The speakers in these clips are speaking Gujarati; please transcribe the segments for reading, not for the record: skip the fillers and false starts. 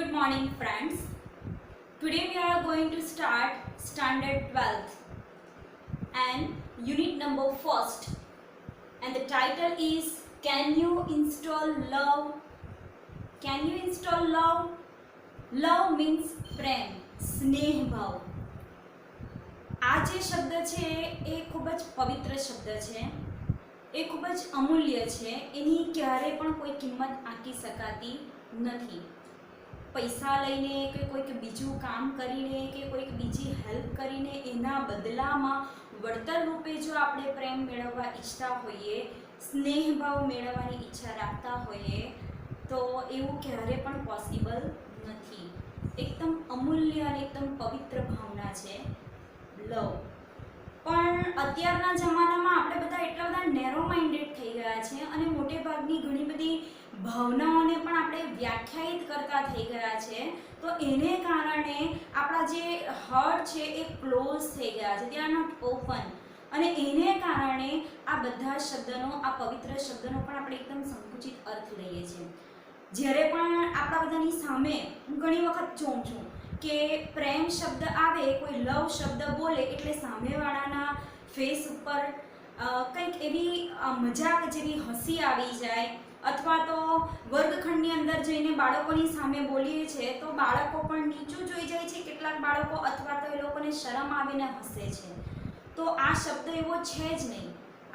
Good morning, friends. Today we are going to start standard 12th and unit number 1st, and the title is Can you install love? Can you install love? Love means પ્રેમ, સ્નેહ ભાવ. આ જે શબ્દ છે એ ખૂબ જ પવિત્ર શબ્દ છે, એ ખૂબ જ અમૂલ્ય છે. એની ક્યારે પણ કોઈ કિંમત આંકી શકાતી નથી. પૈસા લઈને કે કોઈક બીજું કામ કરીને કે કોઈક બીજી હેલ્પ કરીને એના બદલામાં વળતર રૂપે જો આપણે પ્રેમ મેળવવા ઈચ્છતા હોઈએ, સ્નેહ ભાવ મેળવવાની ઈચ્છા રાખતા હોઈએ, તો એવું ક્યારે પણ પોસિબલ નથી. એકદમ અમૂલ્ય અને એકદમ પવિત્ર ભાવના છે લવ. પણ અત્યારના જમાનામાં આપણે બધા એટલા બધા નેરો માઇન્ડેડ થઈ ગયા છે અને મોટે ભાગની ઘણી બધી ભાવનાઓને પણ આપણે વ્યાખ્યાયિત કરતા થઈ ગયા છે. તો એને કારણે આપણા જે હર્ટ છે એ ક્લોઝ થઈ ગયા છે, દે આર નોટ ઓપન. અને એને કારણે આ બધા શબ્દનો, આ પવિત્ર શબ્દનો પણ આપણે એકદમ સંકુચિત અર્થ લઈએ છીએ. જ્યારે પણ આપણા બધાની સામે હું ઘણી વખત જોઉં છું કે પ્રેમ શબ્દ આવે, કોઈ લવ શબ્દ બોલે એટલે સામેવાળાના ફેસ ઉપર કંઈક એવી મજાક જેવી હસી આવી જાય, અથવા તો વર્ગખંડની અંદર જઈને બાળકોની સામે બોલીએ છીએ તો બાળકો પણ નીચું જોઈ જાય છે કેટલાક બાળકો, અથવા તો એ લોકોને શરમ આવીને હસે છે. તો આ શબ્દ એવો છે જ નહીં.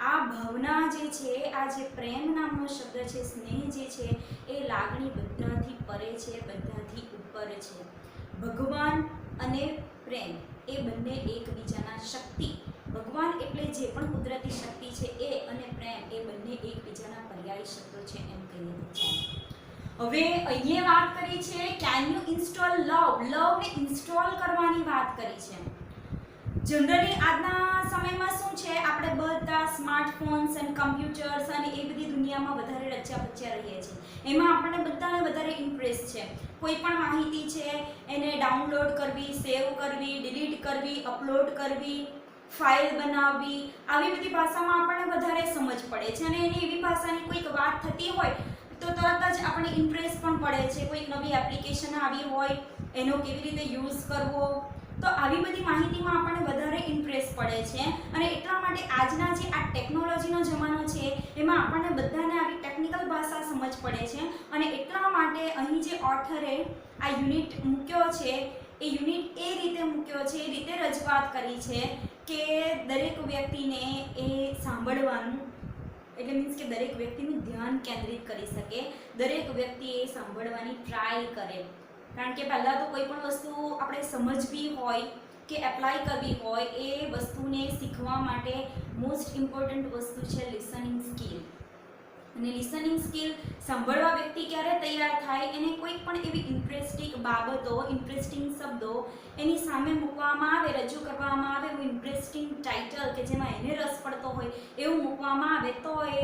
આ ભાવના જે છે, આ જે પ્રેમ નામનો શબ્દ છે, સ્નેહ જે છે, એ લાગણી બધાથી પરે છે, બધાથી ઉપર છે. ભગવાન અને પ્રેમ એ બંને એકબીજાના શક્તિ, ભગવાન એટલે જે પણ કુદરતી શક્તિ છે એ, અને પ્રેમ એ બંને એકબીજાના પર્યાય શબ્દો છે એમ કહીએ તો ચાલે. હવે અહીંયા વાત કરી છે કેન યુ ઇન્સ્ટોલ લવ. લવને ઇન્સ્ટોલ કરવાની વાત કરી છે. જનરલી આજના સમયમાં શું છે, આપણે બધા સ્માર્ટફોન્સ અને કમ્પ્યુટર્સ અને એ બધી દુનિયામાં વધારે રચ્યા પચ્યા રહીએ છીએ. એમાં આપણને બધાને વધારે ઇન્ટરેસ્ટ છે. કોઈ પણ માહિતી છે એને ડાઉનલોડ કરવી, સેવ કરવી, ડિલીટ કરવી, અપલોડ કરવી, ફાઇલ બનાવવી, આવી બધી ભાષામાં આપણને વધારે સમજ પડે છે. અને એની એવી ભાષાની કોઈક વાત થતી હોય તો તરત જ આપણને ઇન્ટરેસ્ટ પણ પડે છે. કોઈક નવી એપ્લિકેશન આવી હોય, એનો કેવી રીતે યુઝ કરવો, તો આવી બધી માહિતીમાં આપણને વધારે ઇન્ટરેસ્ટ પડે છે. અને એટલા માટે આજના જે આ ટેકનોલોજીનો જમાનો છે એમાં આપણને બધાને આવી ટેકનિકલ ભાષા સમજ પડે છે. અને એટલા માટે અહીં જે ઓથરે આ યુનિટ મૂક્યો છે, એ યુનિટ એ રીતે મૂક્યો છે, એ રીતે રજૂઆત કરી છે કે દરેક વ્યક્તિને એ સાંભળવાનું, એટલે મીન્સ કે દરેક વ્યક્તિનું ધ્યાન કેન્દ્રિત કરી શકે, દરેક વ્યક્તિ એ સાંભળવાની ટ્રાય કરે. કારણ કે પહેલાં તો કોઈ પણ વસ્તુ આપણે સમજવી હોય કે એપ્લાય કરવી હોય, એ વસ્તુને શીખવા માટે મોસ્ટ ઇમ્પોર્ટન્ટ વસ્તુ છે લિસનિંગ સ્કિલ. અને લિસનિંગ સ્કિલ સાંભળવા વ્યક્તિ ક્યારે તૈયાર થાય, એને કોઈક પણ એવી ઇન્ટરેસ્ટિંગ બાબતો, ઇન્ટરેસ્ટિંગ શબ્દો એની સામે મૂકવામાં આવે, રજૂ કરવામાં આવે, એવું ઇન્ટરેસ્ટિંગ ટાઇટલ કે જેમાં એને રસ પડતો હોય એવું મૂકવામાં આવે તો એ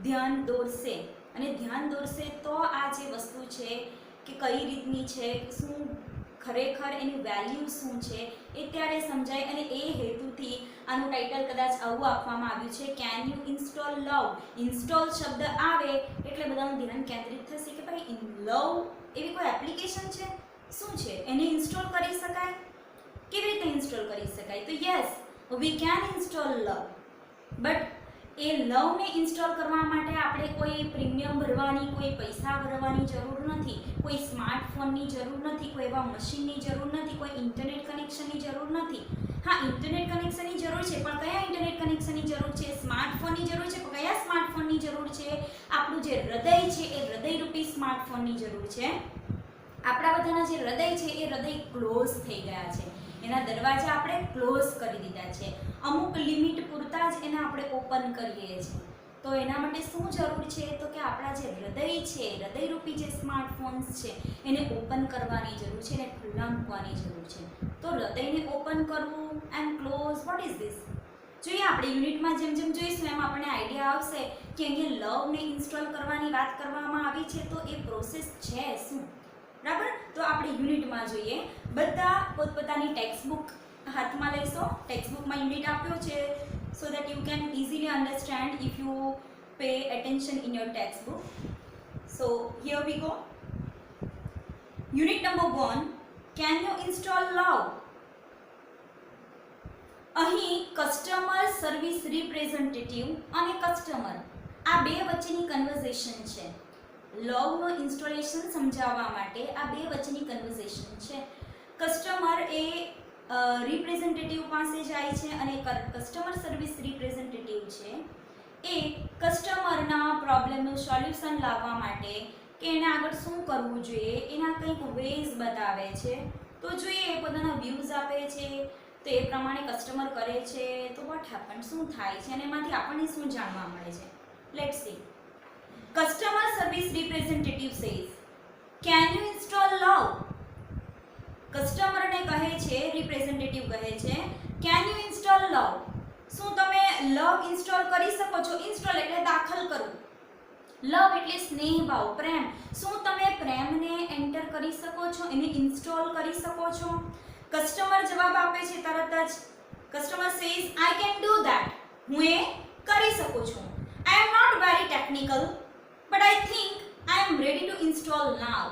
ધ્યાન દોરશે. અને ધ્યાન દોરશે તો આ જે વસ્તુ છે કે કઈ રીતની છે, શું ખરેખર એની વેલ્યુ શું છે એ ત્યારે સમજાય. અને એ હેતુથી આનું ટાઇટલ કદાચ આવું આપવામાં આવ્યું છે, can you install love. Install શબ્દ આવે એટલે બધાનું ધ્યાન કેન્દ્રિત થશે કે ભાઈ લવ એવી કોઈ એપ્લિકેશન છે, શું છે, એને ઇન્સ્ટોલ કરી શકાય, કેવી રીતે ઇન્સ્ટોલ કરી શકાય. તો yes, we can install love, but એ લવને ઇન્સ્ટોલ કરવા માટે આપણે કોઈ પ્રીમિયમ ભરવાની, કોઈ પૈસા ભરવાની જરૂર નથી, કોઈ સ્માર્ટફોનની જરૂર નથી, કોઈ એવા મશીનની જરૂર નથી, કોઈ ઇન્ટરનેટ કનેક્શનની જરૂર નથી. હા, ઇન્ટરનેટ કનેક્શનની જરૂર છે, પણ કયા ઇન્ટરનેટ કનેક્શનની જરૂર છે? સ્માર્ટફોનની જરૂર છે, પણ કયા સ્માર્ટફોનની જરૂર છે? આપણું જે હૃદય છે એ હૃદયરૂપી સ્માર્ટફોનની જરૂર છે. આપણા બધાના જે હૃદય છે એ હૃદય ક્લોઝ થઈ ગયા છે, એના દરવાજા આપણે ક્લોઝ કરી દીધા છે. અમુક લિમિટ પૂરતા જ એને આપણે ઓપન કરીએ છીએ. તો એના માટે શું જરૂર છે? તો કે આપણા જે હૃદય છે, હૃદયરૂપી જે સ્માર્ટફોન્સ છે એને ઓપન કરવાની જરૂર છે, એને ખુલ્લા મૂકવાની જરૂર છે. તો હૃદયને ઓપન કરવું and close, what is this? જોઈએ આપણે યુનિટમાં જેમ જેમ જોઈશું એમ આપણને આઈડિયા આવશે કે અહીંયા લવને ઇન્સ્ટોલ કરવાની વાત કરવામાં આવી છે, તો એ પ્રોસેસ છે શું, બરાબર? તો આપણે યુનિટમાં જોઈએ. બધા પોતપોતાની ટેક્સ્ટબુક હાથમાં લેશો. ટેક્સ્ટબુકમાં યુનિટ આપ્યો છે so that you can easily understand if you pay attention in your textbook. So here we go. Unit number 1, can you install love? અહીં કસ્ટમર સર્વિસ રિપ્રેઝેન્ટેટિવ અને કસ્ટમર આ બે વચ્ચેની કન્વર્ઝેશન છે. લવનો ઇન્સ્ટોલેશન સમજાવવા માટે આ બે વચ્ચેની કન્વર્ઝેશન છે. કસ્ટમર એ રિપ્રેઝેન્ટેટિવ પાસે જાય છે અને કસ્ટમર સર્વિસ રિપ્રેઝેન્ટેટિવ છે એ કસ્ટમરના પ્રોબ્લેમનું સોલ્યુશન લાવવા માટે કે એને આગળ શું કરવું જોઈએ એના કંઈક વેઝ બતાવે છે. તો જોઈએ એ પોતાના વ્યૂઝ આપે છે તો એ પ્રમાણે કસ્ટમર કરે છે તો વોટ હેપન, શું થાય છે અને એમાંથી આપણને શું જાણવા મળે છે. Let's see. Customer service representative says, can you install love? કસ્ટમરને કહે છે, રિપ્રેઝેન્ટેટિવ કહે છે, કેન યુ ઇન્સ્ટોલ લવ? શું તમે લવ ઇન્સ્ટોલ કરી શકો છો? ઇન્સ્ટોલ એટલે દાખલ કરવું, લવ એટલે સ્નેહ ભાવ, પ્રેમ. શું તમે પ્રેમને એન્ટર કરી શકો છો, એને ઇન્સ્ટોલ કરી શકો છો? કસ્ટમર જવાબ આપે છે તરત જ. Customer says, I can do that. હું એ કરી શકું છું. I am not very technical but I think I am ready to install now.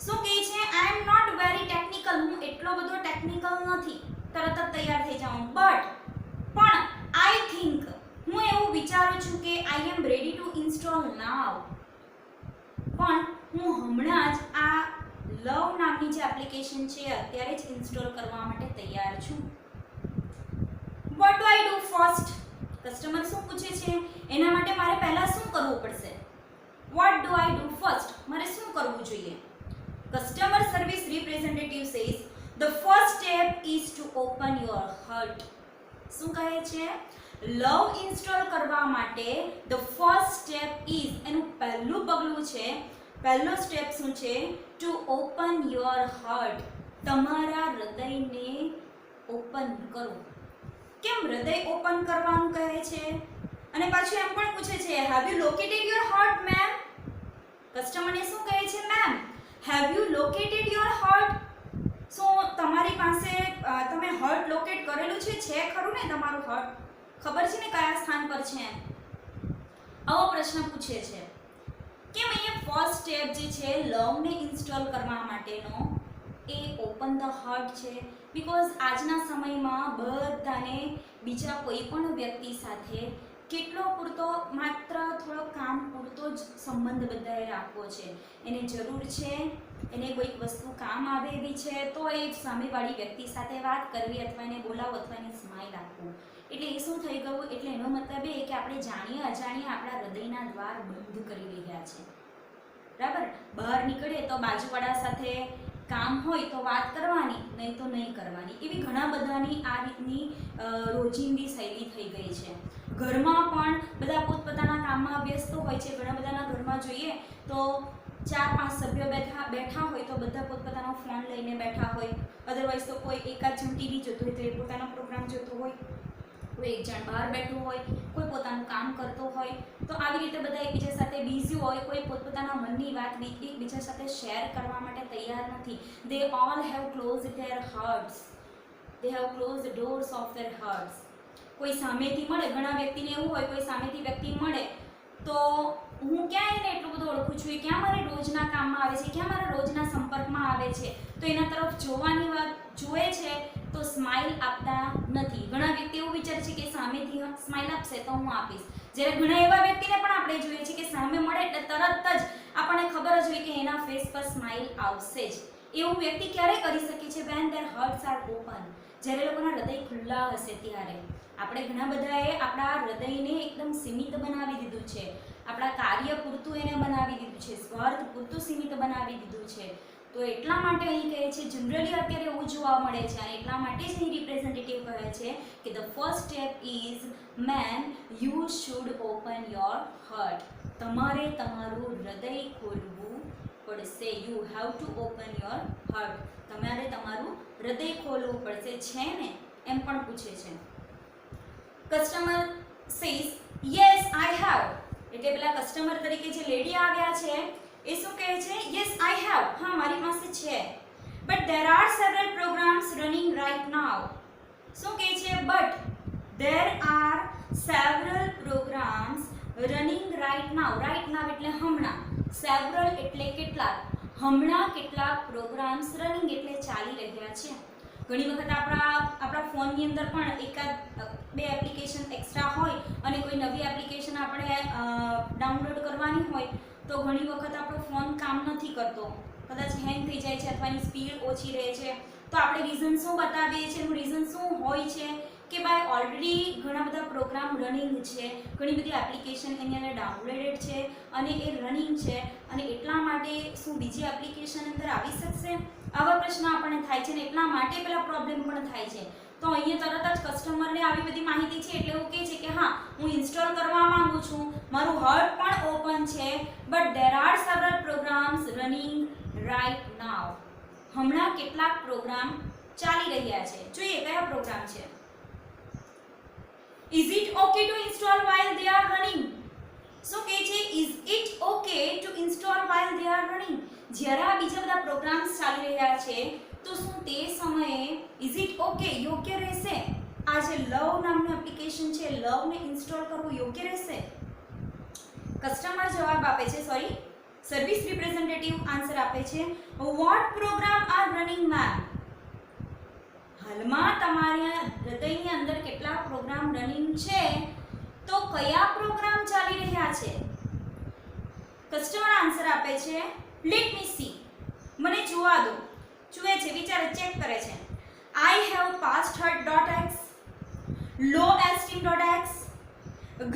શું કહે છે? I am not very technical, હું એટલો બધો ટેકનિકલ નથી, તરત જ તૈયાર થઈ જાઉં. પણ આઈ થિંક, હું એવું વિચારું છું કે આઈ એમ રેડી ટુ ઇન્સ્ટોલ નાઉ. પણ હું હમણાં જ આ લવ નામની જે એપ્લિકેશન છે અત્યારે જ ઇન્સ્ટોલ કરવા માટે તૈયાર છું. What do I do first? Customer શું પૂછે છે? એના માટે મારે પહેલા શું કરવું પડશે? What do I do first? મારે શું કરવું જોઈએ? Customer service representative says, the first step is two open your heart. શું કહે છે? લવ ઇન્સ્ટોલ કરવા માટે ધ ફર્સ્ટ સ્ટેપ ઇઝ, એનું પહેલું પગલું છે, પહેલો સ્ટેપ શું છે? Two open your heart. તમારા હૃદયને ઓપન કરો. કેમ હૃદય ઓપન કરવાનું કહે છે? અને પાછું એમ પણ પૂછે છે, have you located your heart ma'am? કસ્ટમરને શું કહે છે? Ma'am, have you located your heart? શું તમારી પાસે તમે હાર્ટ લોકેટ કરેલું છે ખરું ને? તમારું હાર્ટ ખબર છે ને કયા સ્થાન પર છે? આવો પ્રશ્ન પૂછે છે. કેમ અહીંયા ફર્સ્ટ સ્ટેપ જે છે લવને ઇન્સ્ટોલ કરવા માટેનો એ ઓપન ધ હાર્ટ છે? બીકોઝ આજના સમયમાં બધાને બીજા કોઈ પણ વ્યક્તિ સાથે કેટલો પૂરતો, માત્ર થોડો કામ પૂરતો જ સંબંધ બધાએ રાખવો છે. એને જરૂર છે, એને કોઈક વસ્તુ કામ આવે એવી છે તો એ સામેવાળી વ્યક્તિ સાથે વાત કરવી અથવા એને બોલાવો અથવા એને સ્માઇલ આપવું. એટલે એ શું થઈ ગયું? એટલે એનો મતલબ એ કે આપણે જાણીએ અજાણીએ આપણા હૃદયના દ્વાર બંધ કરી રહ્યા છે. બરાબર? બહાર નીકળે તો બાજુવાળા સાથે કામ હોય તો વાત કરવાની, નહીં તો નહીં કરવાની. એવી ઘણા બધાની આ રીતની રોજિંદી શૈલી થઈ ગઈ છે. ઘરમાં પણ બધા પોતપોતાના કામમાં વ્યસ્ત હોય છે. ઘણા બધાના ઘરમાં જોઈએ તો 4-5 સભ્યો બેઠા હોય તો બધા પોતપોતાનો ફોન લઈને બેઠા હોય. અધરવાઇઝ તો કોઈ એકાદ જણ ટીવી જોતું હોય તો એ પોતાનો પ્રોગ્રામ જોતો હોય, કોઈ એક જણ બહાર બેઠું હોય, કોઈ પોતાનું કામ કરતો હોય. તો આવી રીતે બધા એકબીજા સાથે બિઝી હોય. કોઈ પોતપોતાના મનની વાત એકબીજા સાથે શેર કરવા માટે તૈયાર નથી. They all have close their hearts, they have close the doors of their hearts. કોઈ સામેથી મળે, ઘણા વ્યક્તિને એવું હોય, કોઈ સામેથી વ્યક્તિ મળે તો હું ક્યાં એને એટલું બધું ઓળખું છું, એ ક્યાં મારે રોજના કામમાં આવે છે, ક્યાં મારા રોજના સંપર્કમાં આવે છે, તો એના તરફ જોવાની વાત જુએ છે તો સ્માઇલ આપતા નથી. ઘણા વ્યક્તિ એવું વિચારે છે કે સામેથી સ્માઇલ આપશે તો હું આપીશ. જ્યારે ઘણા એવા વ્યક્તિને પણ આપણે જોઈએ છે કે સામે મળે એટલે તરત જ આપણને ખબર જ હોય કે એના ફેસ પર સ્માઇલ આવશે જ. એવું વ્યક્તિ ક્યારે કરી શકે છે? When their hearts are open. જ્યારે લોકોના હૃદય ખુલ્લા હશે ત્યારે. આપણે ઘણા બધાએ આપણા હૃદયને એકદમ સીમિત બનાવી દીધું છે. આપણા કાર્ય પૂરતું એને બનાવી દીધું છે, સ્વાર્થ પૂરતું સીમિત બનાવી દીધું છે. તો એટલા માટે અહીં કહે છે, જનરલી અત્યારે એવું જોવા મળે છે અને એટલા માટે જ અહીં રિપ્રેઝેન્ટેટિવ કહે છે કે the first step is man you should open your heart. તમારે તમારું હૃદય ખોલવું પડશે. You have to open your heart. તમારે તમારું હૃદય ખોલવું પડશે. છે ને? એમ પણ પૂછે છે. Customer says, yes I have. એટલે પેલા કસ્ટમર તરીકે જે લેડી આવ્યા છે એ શું કહે છે? Yes I have. હા, મારી પાસે છે. But there are several programs running right now. શું કહે છે? But there are several programs running right now. Right now એટલે હમણાં, સેવરલ એટલે કેટલાક, હમણાં કેટલાક પ્રોગ્રામ્સ રનિંગ એટલે ચાલી રહ્યા છે. ઘણી વખત આપણા ફોનની અંદર પણ એકાદ બે એપ્લિકેશન એક્સ્ટ્રા હોય અને કોઈ નવી એપ્લિકેશન આપણે ડાઉનલોડ કરવાની હોય તો ઘણી વખત આપણો ફોન કામ નથી કરતો, કદાચ હેંગ થઈ જાય છે અથવા એની સ્પીડ ઓછી રહે છે. તો આપણે રીઝન શું બતાવીએ છીએ? એનું રીઝન શું હોય છે કે ભાઈ ઓલરેડી ઘણા બધા પ્રોગ્રામ રનિંગ છે, ઘણી બધી એપ્લિકેશન એની અંદર ડાઉનલોડેડ છે અને એ રનિંગ છે અને એટલા માટે શું બીજી એપ્લિકેશન અંદર આવી શકશે? આવા પ્રશ્ન આપણને થાય છે ને એટલા માટે પેલા પ્રોબ્લેમ પણ થાય છે. તો અહીંયા તરત જ કસ્ટમરને આવી બધી માહિતી છે એટલે એવું કહે છે કે હા હું ઇન્સ્ટોલ કરવા માંગુ છું, મારું હર્ટ પણ ઓપન છે, but there are several programs running right now. હમણાં કેટલાક પ્રોગ્રામ ચાલી રહ્યા છે. જોઈએ કયા પ્રોગ્રામ છે. Is it okay to install while they are running? શું કહે છે? Is it okay to install while they are running? જ્યારે આ બીજા બધા પ્રોગ્રામ્સ ચાલી રહ્યા છે તો શું તે સમયે is it okay યોગ્ય રહેશે? આ જે લવ નામનું એપ્લિકેશન છે, લવને ઇન્સ્ટોલ કરવું યોગ્ય રહેશે? કસ્ટમર જવાબ આપે છે, સોરી સર્વિસ રિપ્રેઝેન્ટેટિવ આન્સર આપે છે, what program are running ma'am? હાલમાં તમારા હૃદયની અંદર કેટલા પ્રોગ્રામ રનિંગ છે, તો કયા પ્રોગ્રામ ચાલી રહ્યા છે? કસ્ટમર આન્સર આપે છે, લેટ મી સી, મને જોવા દો. જુએ છે, વિચારે, ચેક કરે છે. I have past hurt.x, low esteem.x,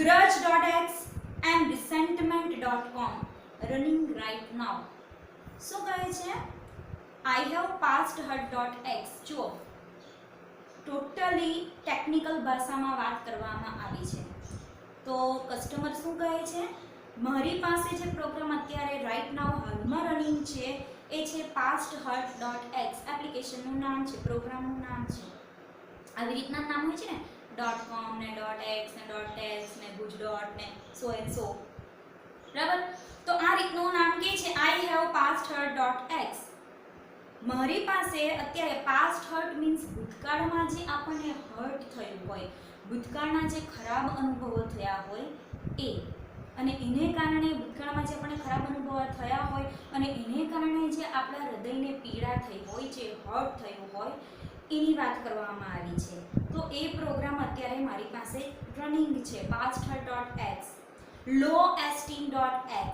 grudge.x and resentment.com running right now. શું કહે છે? I have past hurt.x. જુઓ, ટોટલી ટેકનિકલ ભાષામાં વાત કરવામાં આવી છે. તો કસ્ટમર શું કહે છે? મારી પાસે જે પ્રોગ્રામ અત્યારે રાઇટ નાઉ હાલમાં રનિંગ છે એ છે past_hurt.x. એપ્લિકેશનનું નામ છે, પ્રોગ્રામનું નામ છે. આવી રીતના નામ હોય છે ને, .com ને .x ને .test ને guj. ને so and so, બરાબર? તો આ રીતનું નામ કે છે I have past_hurt.x. મારી પાસે અત્યારે પાસ્ટ હર્ટ મીન્સ ભૂતકાળમાં જે આપણને હર્ટ થયું હોય, ભૂતકાળના જે ખરાબ અનુભવો થયા હોય એ, અને એને કારણે ભૂતકાળમાં જે આપણને ખરાબ અનુભવો થયા હોય અને એને કારણે જે આપણા હૃદયને પીડા થઈ હોય, જે હર્ટ થયું હોય એની વાત કરવામાં આવી છે. તો એ પ્રોગ્રામ અત્યારે મારી પાસે રનિંગ છે, past_hurt.x. low esteem.x.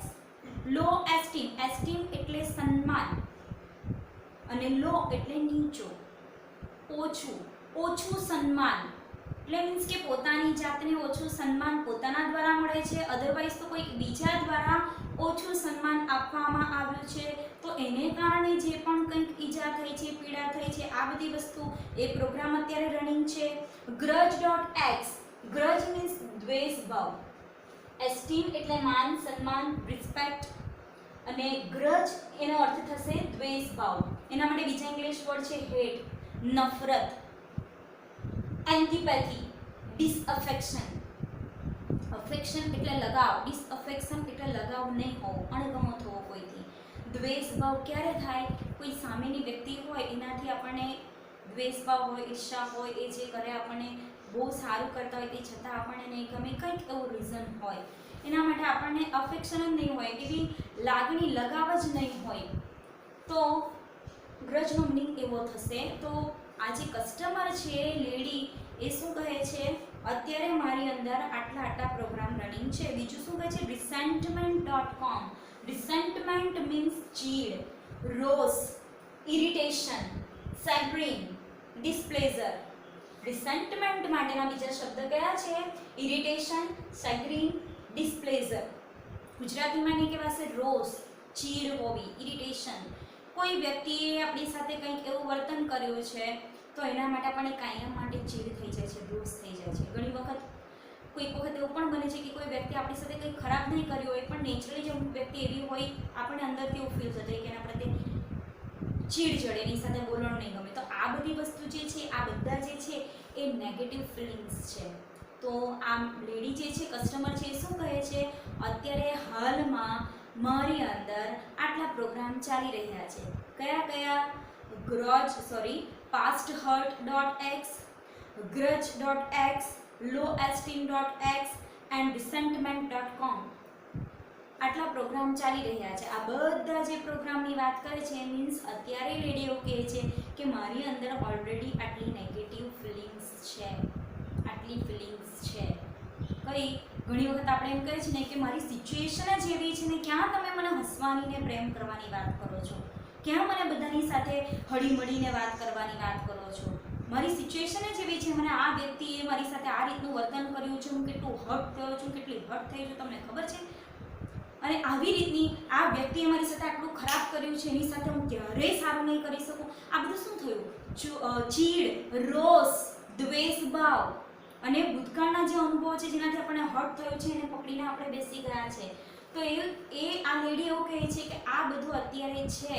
લો એસ્ટીમ, એસ્ટીમ એટલે સન્માન અને લો એટલે નીચો, ઓછું, ઓછું સન્માન એટલે મીન્સ કે પોતાની જાતને ઓછું સન્માન પોતાના દ્વારા મળે છે, અધરવાઇઝ તો કોઈ બીજા દ્વારા ઓછું સન્માન આપવામાં આવ્યું છે, તો એને કારણે જે પણ કંઈક ઈજા થઈ છે, પીડા થઈ છે, આ બધી વસ્તુ એ પ્રોગ્રામ અત્યારે રનિંગ છે. grudge.x. ગ્રજ મીન્સ દ્વેષ ભાવ, એસ્ટીમ એટલે માન સન્માન, રિસ્પેક્ટ, અને ગ્રજ એનો અર્થ થશે દ્વેષ ભાવ. એના માટે બીજા ઇંગ્લિશ વર્ડ છે હેટ, નફરત, એન્ટીપેથી, ડિસઅફેક્શન. અફેક્શન એટલે લગાવ, ડિસઅફેક્શન એટલે લગાવ નહીં હોવો, અણગમો થવો કોઈથી. દ્વેષ ભાવ ક્યારે થાય? કોઈ સામેની વ્યક્તિ હોય એનાથી આપણને દ્વેષ ભાવ હોય, ઈર્ષા હોય, એ જે કરે આપણને બહુ સારું કરતા હોય તે છતાં આપણને નહીં ગમે, કંઈક એવું રીઝન હોય, એના માટે આપણને અફેક્શન જ નહીં હોય, એવી લાગણી લગાવ જ નહીં હોય, તો ગ્રજનો મિનિંગ એવો થશે. તો આ જે કસ્ટમર છે લેડી એ શું કહે છે? અત્યારે મારી અંદર આટલા પ્રોગ્રામ રનિંગ છે. બીજું શું કહે છે? resentment.com. resentment મીન્સ ચીડ, રોષ, ઇરિટેશન, સેગ્રીન, ડિસ્પ્લેઝર. રિસેન્ટમેન્ટ માટેના બીજા શબ્દ કયા છે? ઇરિટેશન, સેગ્રીન, ડિસ્પ્લેઝર. ગુજરાતીમાં એને કહેવાશે રોષ, ચીડ હોવી, ઇરિટેશન. કોઈ વ્યક્તિએ આપણી સાથે કંઈક એવું વર્તન કર્યું છે તો એના માટે આપણને કાયમ માટે ચીડ થઈ જાય છે, રોષ થઈ જાય છે. ઘણી વખત કોઈક વખત એવું પણ બને છે કે કોઈ વ્યક્તિ આપણી સાથે કંઈક ખરાબ નહીં કર્યું હોય પણ નેચરલી જે વ્યક્તિ એવી હોય આપણને અંદરથી એવું ફીલ થતું હોય કે એના પ્રત્યે ચીડ ચડે, એની સાથે બોલણ નહીં ગમે. તો આ બધી વસ્તુ જે છે, આ બધા જે છે એ નેગેટિવ ફિલિંગ્સ છે. તો આ લેડી જે છે, કસ્ટમર છે, એ શું કહે છે? અત્યારે હાલમાં મારી અંદર આટલા પ્રોગ્રામ ચાલી રહ્યા છે. કયા કયા? past_hurt.x, grudge.x, low esteem.x and resentment.com. આટલા પ્રોગ્રામ ચાલી રહ્યા છે. આ બધા જે પ્રોગ્રામની વાત કરે છે મીન્સ અત્યારે લેડીઓ કહે છે કે મારી અંદર ઓલરેડી આટલી નેગેટિવ ફિલિંગ્સ છે, આટલી ફિલિંગ્સ છે. કઈ ઘણી વખત આપણે એમ કહે છે ને કે મારી સિચ્યુએશન જ એવી છે ને, ક્યાં તમે મને હસવાની ને પ્રેમ કરવાની વાત કરો છો, ક્યાં મને બધાની સાથે હળીમળીને વાત કરવાની વાત કરો છો. મારી સિચ્યુએશન જ એવી છે, મને આ વ્યક્તિએ મારી સાથે આ રીતનું વર્તન કર્યું છે, હું કેટલું હર્ટ થયો છું, કેટલી હર્ટ થઈ છું તમને ખબર છે. અને આવી રીતની આ વ્યક્તિએ મારી સાથે આટલું ખરાબ કર્યું છે, એની સાથે હું ક્યારેય સારું નહીં કરી શકું. આ બધું શું થયું? ચીડ, રોષ, દ્વેષ ભાવ અને ભૂતકાળના જે અનુભવો છે જેનાથી આપણને હર્ટ થયું છે એને પકડીને આપણે બેસી ગયા છે. તો એ આ લેડી એવું કહે છે કે આ બધું અત્યારે છે,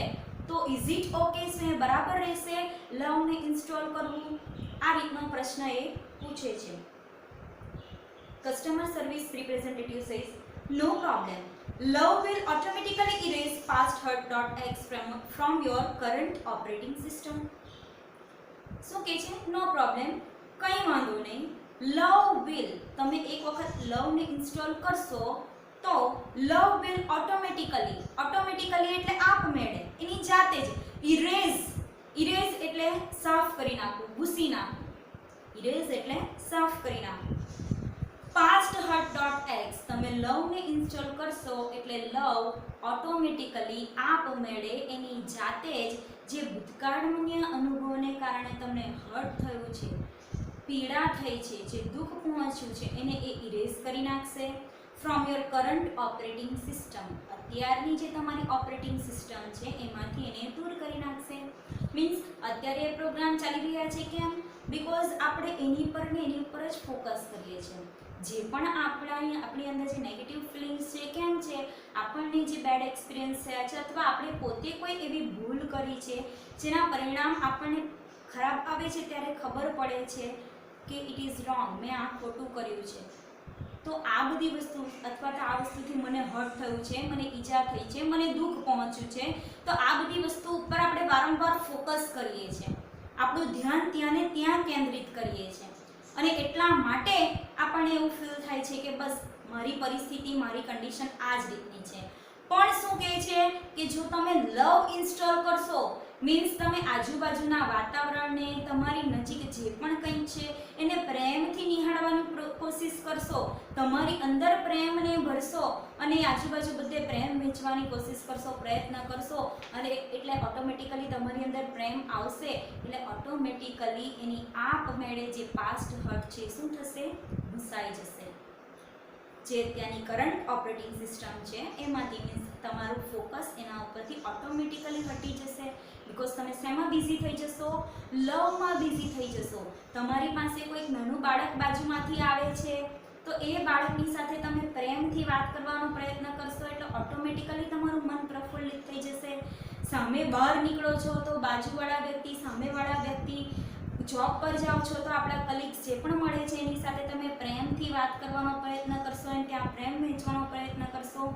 તો ઇઝ ઇટ ઓકે, શું એ બરાબર રહેશે લવને ઇન્સ્ટોલ કરવું? આ રીતનો પ્રશ્ન એ પૂછે છે. Customer service representative says no problem, love will automatically erase past hurt.x from your current operating system. શું કહે છે? નો પ્રોબ્લેમ, કંઈ વાંધો નહીં. લવ વિલ, તમે એક વખત લવને ઇન્સ્ટોલ કરશો તો લવ વિલ ઓટોમેટિકલી એટલે આપમેળે એની જાતે જ ઇરેઝ એટલે સાફ કરી નાખવું, ભૂસી નાખવું. ઇરેઝ એટલે સાફ કરી નાખવું. પાસ્ટ hurt.x તમે લવને ઇન્સ્ટોલ કરશો એટલે લવ ઓટોમેટિકલી આપમેળે એની જાતે જ જે ભૂતકાળના અનુભવને કારણે તમને હર્ટ થયું છે, પીડા થઈ છે, જે દુઃખ પહોંચ્યું છે એને એ ઇરેઝ કરી નાખશે from your current operating system. અત્યારની જે તમારી ઓપરેટિંગ સિસ્ટમ છે એમાંથી એને દૂર કરી નાખશે. મીન્સ અત્યારે એ પ્રોગ્રામ ચાલી રહ્યા છે કેમ? બિકોઝ આપણે એની ઉપર જ ફોકસ કરીએ છીએ. જે પણ આપણી અંદર જે નેગેટિવ ફિલિંગ્સ છે, કેમ છે? આપણને જે બેડ એક્સપિરિયન્સ થયા છે અથવા આપણે પોતે કોઈ એવી ભૂલ કરી છે જેના પરિણામ આપણને ખરાબ આવે છે ત્યારે ખબર પડે છે કે ઇટ ઇઝ રોંગ, મેં આ ખોટું કર્યું છે. તો આ બધી વસ્તુ અથવા તો આ વસ્તુથી મને હર્ટ થયું છે, મને ઈજા થઈ છે, મને દુઃખ પહોંચ્યું છે, તો આ બધી વસ્તુ ઉપર આપણે વારંવાર ફોકસ કરીએ છીએ, આપણું ધ્યાન ત્યાં ને ત્યાં કેન્દ્રિત કરીએ છીએ. અને એટલા માટે આપણને એવું ફીલ થાય છે કે બસ મારી પરિસ્થિતિ, મારી કન્ડિશન આ જ રીતની છે. પણ શું કહે છે કે જો તમે લવ ઇન્સ્ટોલ કરશો મીન્સ તમે આજુબાજુના વાતાવરણને, તમારી નજીક જે પણ કંઈ છે એને પ્રેમથી નિહાળવાની કોશિશ કરશો, તમારી અંદર પ્રેમને ભરશો અને આજુબાજુ બધે પ્રેમ વેચવાની કોશિશ કરશો, પ્રયત્ન કરશો, અને એટલે ઓટોમેટિકલી તમારી અંદર પ્રેમ આવશે. એટલે ઓટોમેટિકલી એની આપમેળે જે પાસ્ટ હર્ટ છે શું થશે? ભૂસાઈ જશે. જે ત્યાંની કરંટ ઓપરેટિંગ સિસ્ટમ છે એમાંથી મીન્સ તમારું ફોકસ એના ઉપરથી ઓટોમેટિકલી હટી જશે. બિકોઝ તમે શેમાં બિઝી થઈ જશો? લવમાં બિઝી થઈ જશો. તમારી પાસે કોઈક નાનું બાળક બાજુમાંથી આવે છે તો એ બાળકની સાથે તમે પ્રેમથી વાત કરવાનો પ્રયત્ન કરશો એટલે ઓટોમેટિકલી તમારું મન પ્રફુલ્લિત થઈ જશે. સામે બહાર નીકળો છો તો બાજુવાળા વ્યક્તિ, સામેવાળા વ્યક્તિ, જોબ પર જાઓ છો તો આપણા કલીગ્સ જે પણ મળે છે એની સાથે તમે પ્રેમથી વાત કરવાનો પ્રયત્ન કરશો અને ત્યાં પ્રેમ વહેંચવાનો પ્રયત્ન કરશો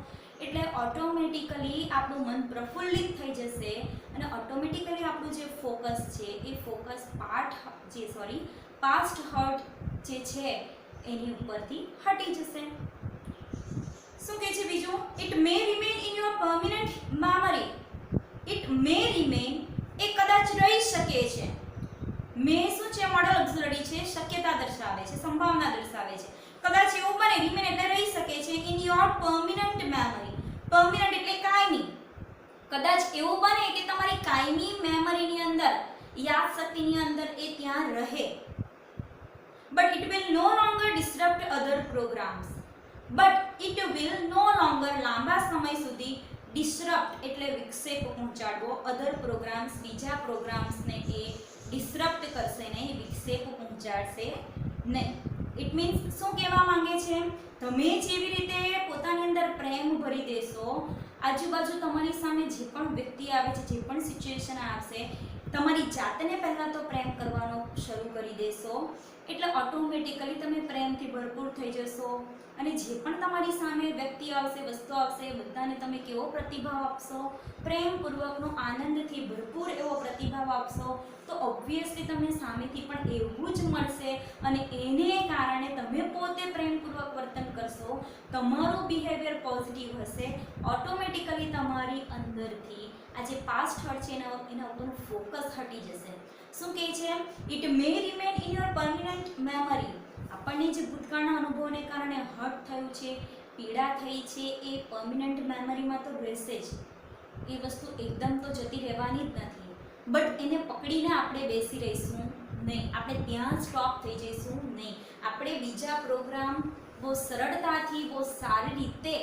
એટલે ઓટોમેટિકલી આપણું મન પ્રફુલ્લિત થઈ જશે અને ઓટોમેટિકલી આપણું જે ફોકસ છે એ ફોકસ પાસ્ટ હર્ટ જે છે એની ઉપરથી હટી જશે. શું કહે છે બીજું? It may remain in your permanent memory. It may remain એ કદાચ રહી શકે છે. મે શું છે? મોડલ ઓક્ઝિલરી છે, શક્યતા દર્શાવે છે, સંભાવના દર્શાવે છે. કદાચ એવું બને, રિમેન એટલે રહી શકે છે in your permanent memory. Permanent એટલે કાયમી. કદાચ એવું બને કે તમારી કાયમી મેમરીની અંદર, યાદશક્તિની અંદર એ ત્યાં રહે. But it will no longer disturb other programs. But it will no longer લાંબા સમય સુધી ડિસ્ટર્બ એટલે વિક્ષેપ પહોંચાડવો, અધર પ્રોગ્રામ્સ બીજા પ્રોગ્રામ્સને એ ડિસ્ટર્બ કરશે નહીં, વિક્ષેપ પહોંચાડશે નહીં. ઇટ મીન્સ શું કહેવા માંગે છે? તમે જેવી રીતે પોતાની અંદર પ્રેમ ભરી દેશો, આજુબાજુ તમારી સામે જે પણ વ્યક્તિ આવે છે, જે પણ સિચ્યુએશન આવશે, તમારી જાતને પહેલાં તો પ્રેમ કરવાનો શરૂ કરી દેશો એટલે ઓટોમેટિકલી તમે પ્રેમથી ભરપૂર થઈ જશો અને જે પણ તમારી સામે વ્યક્તિ આવશે, વસ્તુ આવશે, બધાને તમે કેવો પ્રતિભાવ આપશો? પ્રેમપૂર્વકનો, આનંદથી ભરપૂર એવો પ્રતિભાવ આપશો તો ઓબ્વિયસલી તમને સામેથી પણ એવું જ મળશે અને એને કારણે તમે પોતે પ્રેમપૂર્વક વર્તન કરશો, તમારું બિહેવિયર પોઝિટિવ હશે, ઓટોમેટિકલી તમારી અંદરથી આ જે પાસ્ટ હર્ટ છે એના ઉપરનું ફોકસ હટી જશે. શું કહે છે? It may remain in your permanent memory. આપણને જે ભૂતકાળના અનુભવોને કારણે હર્ટ થયું છે, પીડા થઈ છે, એ પરમેનન્ટ મેમરીમાં તો રહેશે જ. એ વસ્તુ એકદમ તો જતી રહેવાની જ નથી. બટ એને પકડીને આપણે બેસી રહીશું નહીં, આપણે ત્યાં સ્ટોપ થઈ જઈશું નહીં. આપણે બીજા પ્રોગ્રામ બહુ સરળતાથી, બહુ સારી રીતે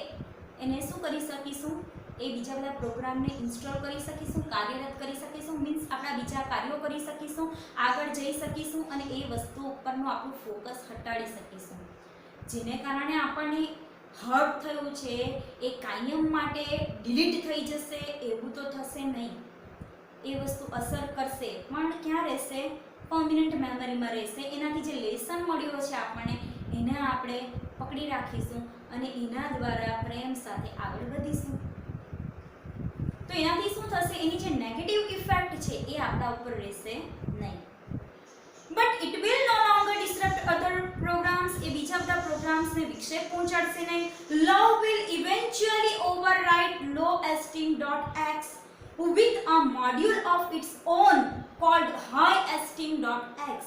એને શું કરી શકીશું? એ બીજા બધા પ્રોગ્રામને ઇન્સ્ટોલ કરી શકીશું, કાર્યરત કરી શકીશું, મીન્સ આપણા બીજા કાર્યો કરી શકીશું, આગળ જઈ શકીશું અને એ વસ્તુ ઉપરનું આપણું ફોકસ હટાડી શકીશું. જેને કારણે આપણને હર્ટ થયું છે એ કાયમ માટે ડિલીટ થઈ જશે એવું તો થશે નહીં. એ વસ્તુ અસર કરશે પણ ક્યાં રહેશે? પરમેનન્ટ મેમરીમાં રહેશે. એનાથી જે લેસન મળ્યો છે આપણને એને આપણે પકડી રાખીશું અને એના દ્વારા પ્રેમ સાથે આગળ વધીશું. તો એનાથી શું થશે? એની જે નેગેટિવ ઇફેક્ટ છે એ આપણા ઉપર રહેશે નહીં. But it will no longer disturb other programs. એ બીજા બધા પ્રોગ્રામ્સને વિક્ષેપ પહોંચાડશે નહીં. Love will eventually override low-esteem.x with a module of its own called high-esteem.x.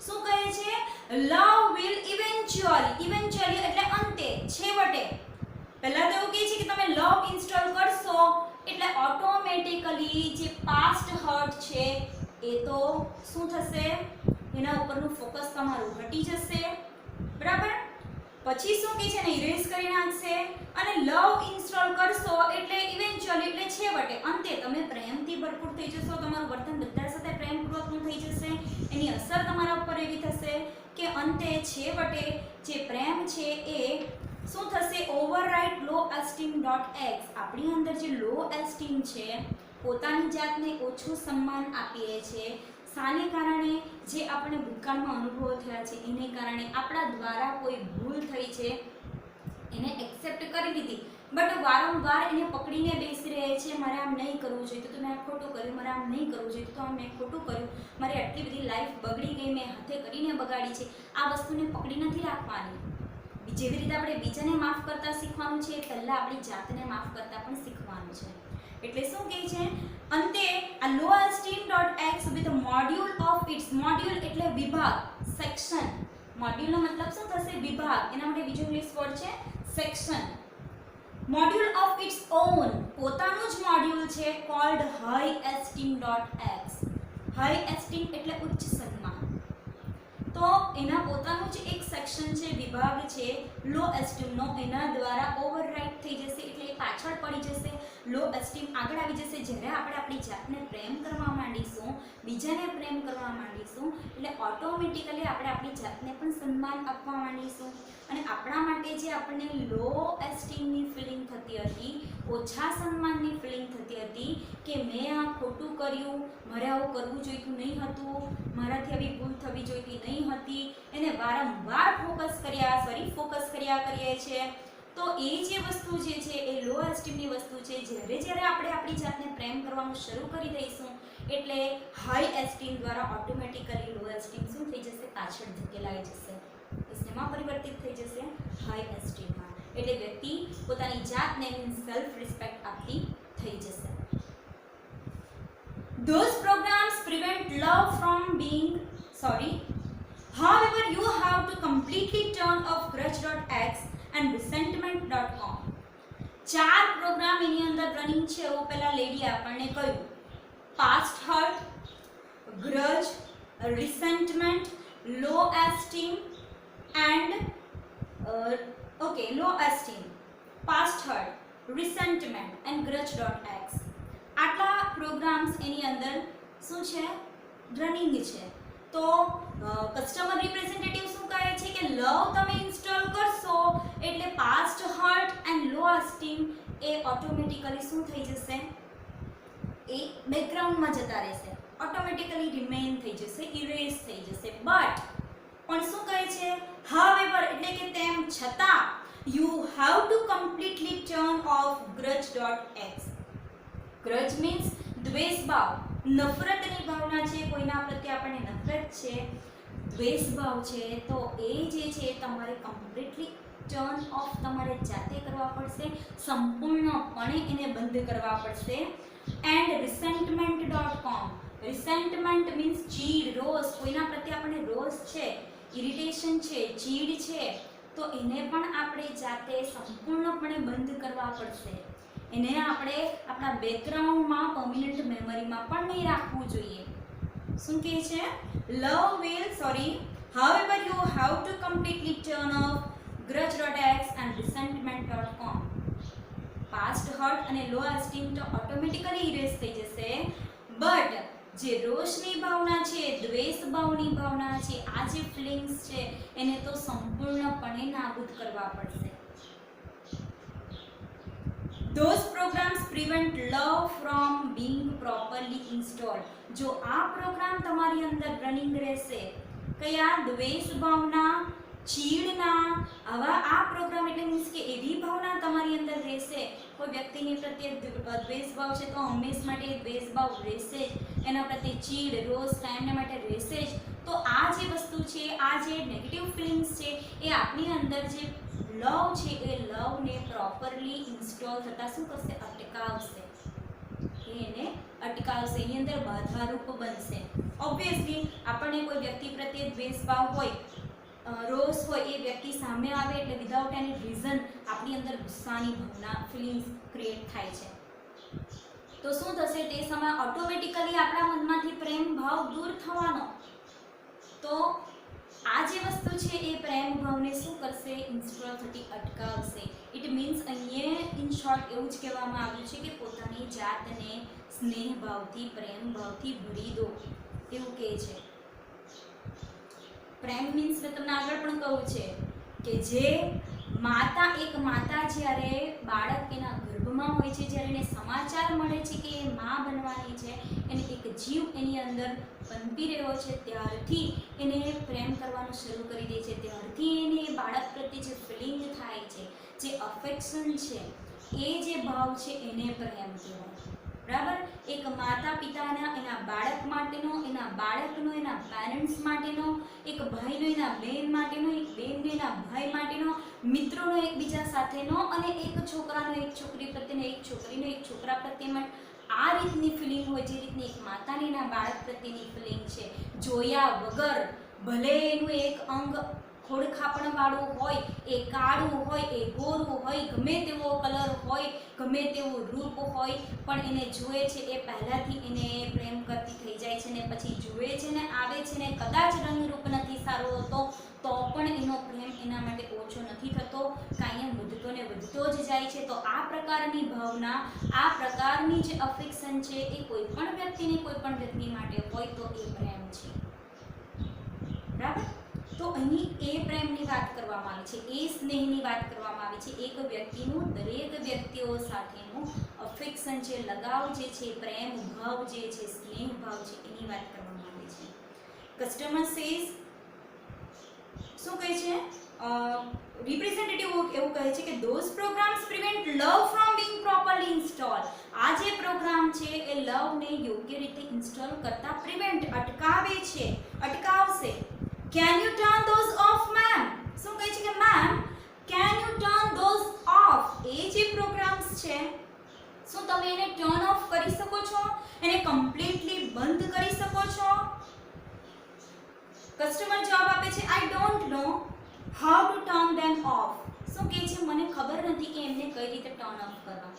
શું કહે છે? લવ વિલ ઇવેન્ચ્યુઅલી એટલે અંતે, છેવટે. પહેલા તો એવું કહે છે કે તમે લવ ઇન્સ્ટોલ કરશો એટલે ઓટોમેટિકલી જે પાસ્ટ હર્ટ છે એ તો શું થશે? એના ઉપરનું ફોકસ તમારું હટી જશે, બરાબર? પછી શું કહે છે? ને ઇરેઝ કરી નાખશે. અને લવ ઇન્સ્ટોલ કરશો એટલે ઇવેન્ચ્યુઅલી એટલે છેવટે, અંતે તમે પ્રેમથી ભરપૂર થઈ જશો, તમારું વર્તન બધા સાથે પ્રેમપૂર્વકનું થઈ જશે. એની અસર તમારા ઉપર એવી થશે કે અંતે છેવટે જે પ્રેમ છે એ શું થશે? Override low-esteem.x. આપણી અંદર જે લો એસ્ટીમ છે, પોતાની જાતને ઓછું સન્માન આપીએ છીએ, શાને કારણે? જે આપણે ભૂતકાળમાં અનુભવો થયા છે એને કારણે, આપણા દ્વારા કોઈ ભૂલ થઈ છે એને એક્સેપ્ટ કરી લીધી, બટ વારંવાર એને પકડીને બેસી રહે છે. મારે આમ નહીં કરવું જોઈએ તો મેં આ ખોટું કર્યું, મારે આમ નહીં કરવું જોઈએ તો મેં ખોટું કર્યું, મારી આટલી બધી લાઈફ બગડી ગઈ, મેં હાથે કરીને બગાડી છે. આ વસ્તુને પકડી નથી રાખવાની. જેવી રીતે આપણે બીજાને માફ કરતા શીખવાનું છે, પહેલાં આપણી જાતને માફ કરતા પણ શીખવાનું છે. એટલે શું કહે છે? અંતે આ low-esteem.x with a module of its, module એટલે વિભાગ, સેક્શન. મોડ્યુલનો મતલબ શું થશે? વિભાગ. એના માટે બીજો ઇંગ્લિશ વર્ડ છે section. Module of its on, પોતાનું જ મોડ્યુલ છે, કોલ્ડ high-esteem.x. હાઈ એસ્ટીમ એટલે ઉચ્ચ સન્માન. તો એના પોતાનું જ એક સેક્શન છે, વિભાગ છે લો એસ્ટીમનો, એના દ્વારા ઓવરરાઇડ થઈ જશે એટલે એ પાછળ પડી જશે. લો એસ્ટીમ આગળ આવી જશે. જ્યારે આપણે આપણી જાતને પ્રેમ કરવા માંડીશું, બીજાને પ્રેમ કરવા માંડીશું એટલે ઓટોમેટિકલી આપણે આપણી જાતને પણ સન્માન આપવા માંડીશું. અને આપણા માટે જે આપણને લો એસ્ટીમની ફિલિંગ થતી હતી, ઓછા સન્માનની ફિલિંગ થતી હતી કે મેં આ ખોટું કર્યું, મારે આવું કરવું જોઈતું નહીં હતું, મારાથી આવી ભૂલ થવી જોઈતી નહીં હતી, એને વારંવાર ફોકસ કર્યા કરીએ છીએ. તો એ જે વસ્તુ જે છે એ લો એસ્ટીમની વસ્તુ છે. જ્યારે આપણે આપણી જાતને પ્રેમ કરવાનું શરૂ કરી દઈશું એટલે હાઈ એસ્ટીમ દ્વારા ઓટોમેટિકલી લો એસ્ટીમ શું થઈ જશે? પાછળ ધકેલાઈ જશે. શેમાં પરિવર્તિત થઈ જશે? હાઈ એસ્ટીમમાં. એટલે વ્યક્તિ પોતાની જાતને સેલ્ફ રિસ્પેક્ટ આપતી થઈ જશે. Those programs prevent love from being however you have to completely turn off grudge.x and resentment.com. 4 program એની અંદર રનિંગ છે એવું પહેલા લેડી આપણને કહ્યું. Past hurt, grudge, resentment, low esteem and low esteem, past hurt, resentment and grudge.x. આટલા પ્રોગ્રામ્સ એની અંદર શું છે? રનિંગ છે. તો કસ્ટમર રિપ્રેઝેન્ટેટિવ શું કહે છે કે લવ તમે ઇન્સ્ટોલ કરશો એટલે past hurt and low esteem એ ઓટોમેટિકલી શું થઈ જશે? એ બેકગ્રાઉન્ડમાં જતા રહેશે, ઓટોમેટિકલી રિમેઇન થઈ જશે, ઇરેઝ થઈ જશે. બટ પણ શું કહે છે however એટલે કે તેમ છતાં you have to completely turn off grudge.x. grudge means દ્વેષ ભાવ, નફરતની ભાવના છે, કોઈના પ્રત્યે આપણને નફરત છે, દ્વેષ ભાવ છે, તો એ જે છે તમારે કમ્પ્લીટલી ટર્ન ઓફ તમારે જાતે કરવા પડશે, સંપૂર્ણપણે એને બંધ કરવા પડશે. And resentment.com. resentment means ચીડ, રોષ, કોઈના પ્રત્યે આપણને રોષ છે, ઇરિટેશન છે, ચીડ છે, તો એને પણ આપણે જાતે સંપૂર્ણપણે બંધ કરવા પડશે. એને આપણે આપણા બેકગ્રાઉન્ડમાં પરમેનન્ટ મેમરીમાં પણ નહીં રાખવું જોઈએ. શું કહે છે however you have to completely turn off grudge.x and resentment.com. past hurt અને low esteem તો ઓટોમેટિકલી ઇરેઝ થઈ જશે, બટ જે રોષની ભાવના છે, દ્વેષ ભાવની ભાવના છે, આ જે ફિલિંગ્સ છે એને તો સંપૂર્ણપણે નાબૂદ કરવા પડશે. Those programs prevent love from being properly installed. જો આ પ્રોગ્રામ તમારી અંદર રનિંગ રહેશે, કયા દ્વેષ ભાવના, ચીડના, આવા આ પ્રોગ્રામ એટલે મીન્સ કે એવી ભાવના તમારી અંદર રહેશે, કોઈ વ્યક્તિની પ્રત્યે દ્વેષ ભાવ છે તો હંમેશ માટે દ્વેષ ભાવ રહેશે જ, એના પ્રત્યે ચીડ, રોષ કાયમને માટે રહેશે જ. તો આ જે વસ્તુ છે, આ જે નેગેટિવ ફિલિંગ્સ છે, એ આપણી અંદર જે લવ છે એ લવને પ્રોપરલી ઇન્સ્ટોલ થતા શું કરશે, અટકાવશે. એને અટકાવશે, એની અંદર બાધારૂપ બનશે. ઓબ્વિયસલી આપણને કોઈ વ્યક્તિ પ્રત્યે દ્વેષ ભાવ હોય, રોષ હોય, એ વ્યક્તિ સામે આવે એટલે વિધાઉટ એની રીઝન આપણી અંદર ગુસ્સાની ભાવના, ફિલિંગ્સ ક્રિએટ થાય છે. તો શું થશે, તે સમયે ઓટોમેટિકલી આપણા મનમાંથી પ્રેમ ભાવ દૂર થવાનો. તો આ જે વસ્તુ છે એ પ્રેમ ભાવને શું કરશે, ઇન્સ્ટોલ થતી અટકાવશે. ઇટ મીન્સ અહીંયા ઇન શોર્ટ એવું જ કહેવામાં આવ્યું છે કે પોતાની જાતને સ્નેહ ભાવથી, પ્રેમ ભાવથી ભરી દો, એવું કહે છે. પ્રેમ મીન્સ મેં તમને આગળ પણ કહું છે કે જે માતા, એક માતા જ્યારે બાળક એના ગર્ભમાં હોય છે, જ્યારે એને સમાચાર મળે છે કે એ માં બનવાની છે, એને એક જીવ એની અંદર પનપી રહ્યો છે, ત્યારથી એને પ્રેમ કરવાનું શરૂ કરી દે છે. ત્યારથી એને બાળક પ્રત્યે જે ફિલિંગ થાય છે, જે અફેક્શન છે, એ જે ભાવ છે એને પ્રેમ કહેવાય. બરાબર. એક માતા પિતાના એના બાળક માટેનો, એના બાળકનો એના પેરેન્ટ્સ માટેનો, એક ભાઈનો એના બહેન માટેનો, એક બહેનનો એના ભાઈ માટેનો, મિત્રોનો એકબીજા સાથેનો, અને એક છોકરાનો એક છોકરી પ્રત્યેનો, એક છોકરીનો એક છોકરા પ્રત્યેનો, આ રીતની ફિલિંગ હોય, જે રીતની એક માતાની એના બાળક પ્રત્યેની ફિલિંગ છે, જોયા વગર, ભલે એનું એક અંગ ખોડખાપણવાળું હોય, એ કાળું હોય, એ ગોરું હોય, ગમે તેવો કલર હોય, ગમે તેવું રૂપ હોય, પણ એને જુએ છે એ પહેલાંથી એને પ્રેમ કરતી થઈ જાય છે, ને પછી જુએ છે ને આવે છે ને કદાચ રંગરૂપ નથી સારો હોતો તો પણ એનો પ્રેમ એના માટે ઓછો નથી થતો, કાંઈ વધતો ને વધતો જ જાય છે. તો આ પ્રકારની ભાવના, આ પ્રકારની જે અફેક્શન છે એ કોઈ પણ વ્યક્તિને કોઈ પણ વ્યક્તિ માટે હોય તો એ પ્રેમ છે. બરાબર. તો અહીં એ પ્રેમની વાત કરવામાં આવી છે, એ સ્નેહની વાત કરવામાં આવી છે, એક વ્યક્તિનું દરેક વ્યક્તિઓ સાથેનું અફેક્શન છે, લગાવ જે છે, પ્રેમ ભાવ જે છે, સ્નેહ ભાવ છે, એની વાત કરવામાં આવી છે. કસ્ટમર સેઝ શું કહે છે, રિપ્રેઝેન્ટેટિવ એવું કહે છે કે those programs prevent love from being properly installed. આ જે પ્રોગ્રામ છે એ લવને યોગ્ય રીતે ઇન્સ્ટોલ કરતા પ્રિવેન્ટ, અટકાવે છે, અટકાવશે. Can you turn those off, ma'am? શું કહે છે કે ma'am, can you turn those off? એ જે પ્રોગ્રામ્સ છે, શું તમે એને ટર્ન ઓફ કરી શકો છો, એને કમ્પ્લીટલી બંધ કરી શકો છો? કસ્ટમર જવાબ આપે છે I don't know how to turn them off. શું કહે છે, મને ખબર નથી કે એમને કઈ રીતે ટર્ન ઓફ કરવા.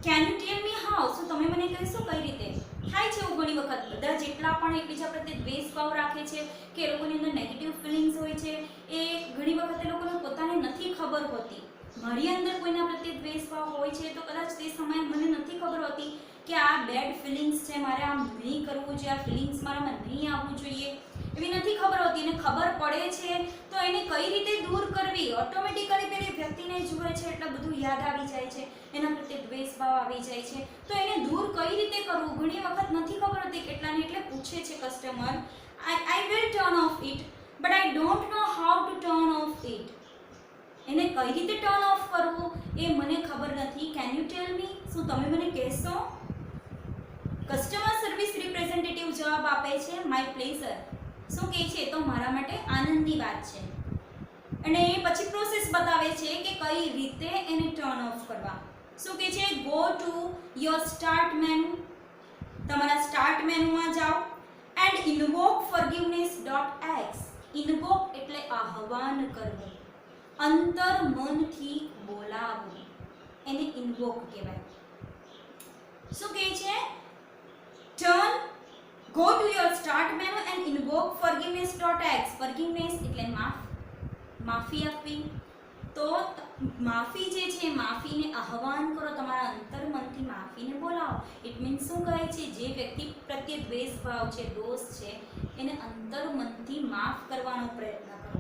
Can you tell me how? શું તમે મને કહેશો કઈ રીતે? થાય છે એવું ઘણી વખત, બધા જેટલા પણ એકબીજા પ્રત્યે દ્વેષ ભાવ રાખે છે કે એ લોકોની અંદર નેગેટિવ ફિલિંગ્સ હોય છે, એ ઘણી વખત એ લોકોને પોતાને નથી ખબર હોતી. મારી અંદર કોઈના પ્રત્યે દ્વેષ ભાવ હોય છે તો કદાચ તે સમયે મને નથી ખબર હોતી કે આ બેડ ફિલિંગ્સ છે, મારે આમ નહીં કરવું જોઈએ, આ ફિલિંગ્સ મારામાં નહીં આવવું જોઈએ, એવી નથી ખબર હોતી. અને ખબર પડે છે તો એને કઈ રીતે દૂર કરવી, ઓટોમેટિકલી પેલી વ્યક્તિને જુએ છે એટલે બધું યાદ આવી જાય છે, એના પ્રત્યે દ્વેષ ભાવ આવી જાય છે, તો એને દૂર કઈ રીતે કરવું ઘણી વખત નથી ખબર હોતી કેટલાને, એટલે પૂછે છે customer I will turn off it but I don't know how to turn off it. એને કઈ રીતે ટર્ન ઓફ કરવું એ મને ખબર નથી. કેન યુ ટેલ મી? શું તમે મને કહેશો? કસ્ટમર સર્વિસ રિપ્રેઝેન્ટેટિવ જવાબ આપે છે માય પ્લેઝર. શું કહે છે? તો મારા માટે આનંદની વાત છે. અને એ પછી પ્રોસેસ બતાવે છે કે કઈ રીતે એને ટર્ન ઓફ કરવા. શું કહે છે? Go to your start menu. તમારા સ્ટાર્ટ મેનુમાં જાઓ એન્ડ ઇન્વોક forgiveness.x. ઇન્વોક એટલે આહવાન કરવું, અંતર મનથી બોલાવવું, એને ઇન્વોક કહેવાય. શું કહે છે? Go to your start menu and invoke forgiveness.x. forgiveness એટલે માફી આપવી. તો માફી જે છે, માફીને આહવાન કરો, તમારા અંતરમનથી માફીને બોલાવો. ઇટ મીન્સ શું કહે છે? જે વ્યક્તિ પ્રત્યે દ્વેષ ભાવ છે, દોષ છે, એને અંતરમનથી માફ કરવાનો પ્રયત્ન કરો.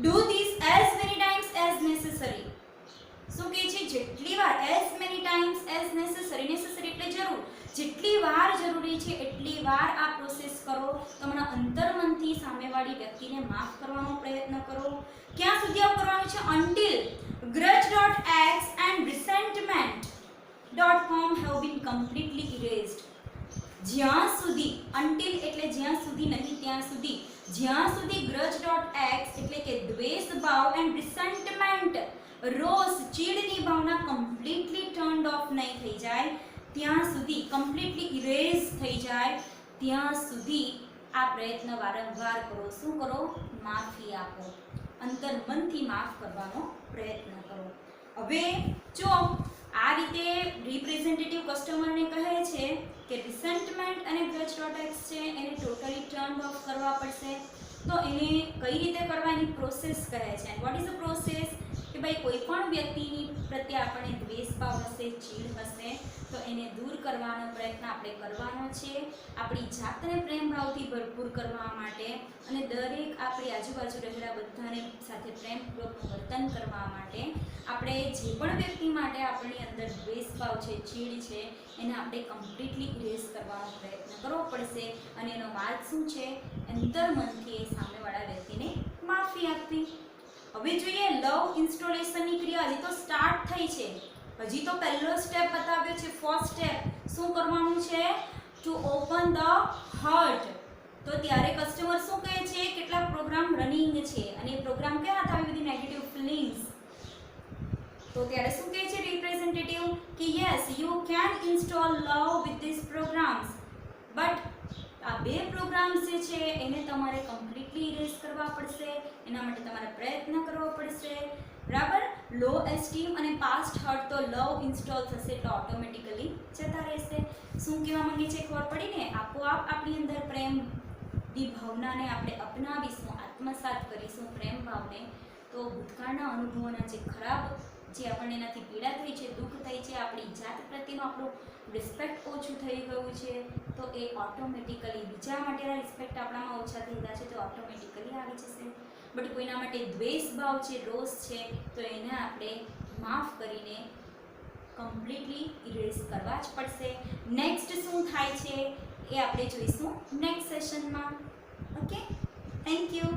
Do this as many times as necessary. શું કહે છે? જેટલી વાર, as many times as necessary. Necessary એટલે જરૂર. જેટલી વાર જરૂરી છે એટલી વાર આ પ્રોસેસ કરો. તમારા અંતરમનથી સામેવાળી વ્યક્તિને માફ કરવાનો પ્રયત્ન કરો. ક્યાં સુધી આવું કરવાનું છે? until grudge.x and resentment.com have been completely erased. જ્યાં સુધી, until એટલે જ્યાં સુધી નહીં ત્યાં સુધી, જ્યાં સુધી grudge.x એટલે કે દ્વેષ ભાવ and resentment રોષ, ચીડની ભાવના કમ્પ્લીટલી ટર્ન્ડ ઓફ નહીં થઈ જાય ત્યાં સુધી, કમ્પ્લીટલી ઇરેઝ થઈ જાય ત્યાં સુધી આ પ્રયત્ન વારંવાર કરો. શું કરો? માફી આપો, અંતરમનથી માફ કરવાનો પ્રયત્ન કરો. હવે જો આ રીતે રિપ્રેઝેન્ટેટિવ કસ્ટમરને કહે છે કે રિસેન્ટમેન્ટ અને grudge.x છે એને ટોટલી ટર્ન ઓફ કરવા પડશે. તો એને કઈ રીતે કરવાની પ્રોસેસ કહે છે. What is the process? કે ભાઈ કોઈ પણ વ્યક્તિની પ્રત્યે આપણે દ્વેષ ભાવ હશે, ચીડ હશે, તો એને દૂર કરવાનો પ્રયત્ન આપણે કરવાનો છે. આપણી જાતને પ્રેમ ભાવથી ભરપૂર કરવા માટે અને દરેક આપણી આજુબાજુ રહેલા બધાને સાથે પ્રેમપૂર્વકનું વર્તન કરવા માટે આપણે જે પણ વ્યક્તિ માટે આપણી અંદર દ્વેષ ભાવ છે, ચીડ છે, એને આપણે કમ્પ્લીટલી ઇરેઝ કરવાનો પ્રયત્ન કરવો પડશે. અને એનો માર્ગ શું છે? અંતરમનથી એ સામેવાળા વ્યક્તિને માફી આપવી. હવે જોઈએ લવ ઇન્સ્ટોલેશનની ક્રિયા. હજી તો સ્ટાર્ટ થઈ છે, હજી તો પહેલો સ્ટેપ બતાવ્યો છે. ફર્સ્ટ સ્ટેપ શું કરવાનું છે? To open the hurt. તો ત્યારે કસ્ટમર શું કહે છે? કેટલાક પ્રોગ્રામ રનિંગ છે અને એ પ્રોગ્રામ ક્યાં હતા? આવી બધી નેગેટિવ ફિલિંગ્સ. તો ત્યારે શું કહે છે રિપ્રેઝેન્ટેટિવ? કે yes you can install love with this programs, બટ આ બે પ્રોગ્રામ્સ જે છે એને તમારે કમ્પ્લીટલી ઇરેઝ કરવા પડશે. એના માટે તમારે પ્રયત્ન કરવો પડશે. બરાબર? લો એસ્ટીમ અને પાસ્ટ હર્ટ તો લવ ઇન્સ્ટોલ થશે એટલે ઓટોમેટિકલી જતા રહેશે. શું કહેવા માંગે છે? ખબર પડી ને? આપોઆપ આપણી અંદર પ્રેમની ભાવનાને આપણે અપનાવીશું, આત્મસાત કરીશું પ્રેમ ભાવને, તો ભૂતકાળના અનુભવોના જે ખરાબ, જે આપણને એનાથી પીડા થઈ છે, દુઃખ થઈ છે, આપણી જાત પ્રત્યેનો આપણો રિસ્પેક્ટ ઓછું થઈ ગયું છે, તો એ ઓટોમેટિકલી બીજા માટેના રિસ્પેક્ટ આપણામાં ઓછા થઈ ગયા છે તો ઓટોમેટિકલી આવી જશે. બટ કોઈના માટે દ્વેષ ભાવ છે, રોષ છે, તો એને આપણે માફ કરીને કમ્પ્લીટલી ઇરેઝ કરવા જ પડશે. નેક્સ્ટ શું થાય છે એ આપણે જોઈશું નેક્સ્ટ સેશનમાં. Okay, thank you.